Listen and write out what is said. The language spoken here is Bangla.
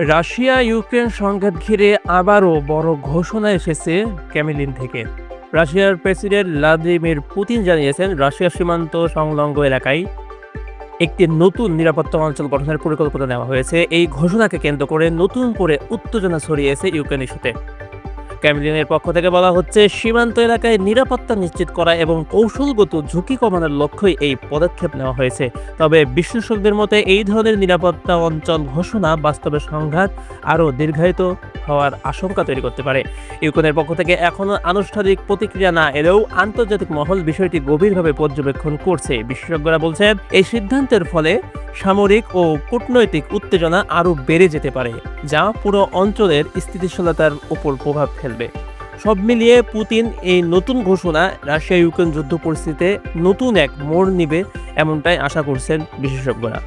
রাশিয়া ইউক্রেন সংঘাত ঘিরে আবারও বড় ঘোষণা এসেছে ক্রেমলিন থেকে। রাশিয়ার প্রেসিডেন্ট ভ্লাদিমির পুতিন জানিয়েছেন, রাশিয়ার সীমান্ত সংলগ্ন এলাকায় একটি নতুন নিরাপত্তা অঞ্চল গঠনের পরিকল্পনা নেওয়া হয়েছে। এই ঘোষণাকে কেন্দ্র করে নতুন করে উত্তেজনা ছড়িয়েছে ইউক্রেন ইস্যুতে। ক্রেমলিনের পক্ষ থেকে বলা হচ্ছে, সীমান্ত এলাকায় নিরাপত্তা নিশ্চিত করা এবং কৌশলগত ঝুঁকি কমানোর লক্ষ্যই এই পদক্ষেপ নেওয়া হয়েছে। তবে বিশ্লেষকদের মতে এই ধরনের নিরাপত্তা অঞ্চল ঘোষণা বাস্তবে সংঘাত আরও দীর্ঘায়িত হওয়ার আশঙ্কা তৈরি করতে পারে। ইউক্রেনের পক্ষ থেকে এখনও আনুষ্ঠানিক প্রতিক্রিয়া না এলেও আন্তর্জাতিক মহল বিষয়টি গভীরভাবে পর্যবেক্ষণ করছে। বিশেষজ্ঞরা বলছেন, এই সিদ্ধান্তের ফলে সামরিক ও কূটনৈতিক উত্তেজনা আরও বেড়ে যেতে পারে, যা পুরো অঞ্চলের স্থিতিশীলতার উপর প্রভাব ফেলবে। সব মিলিয়ে পুতিন এই নতুন ঘোষণা রাশিয়া ইউক্রেন যুদ্ধ পরিস্থিতিতে নতুন এক মোড় নিবে, এমনটাই আশা করছেন বিশেষজ্ঞরা।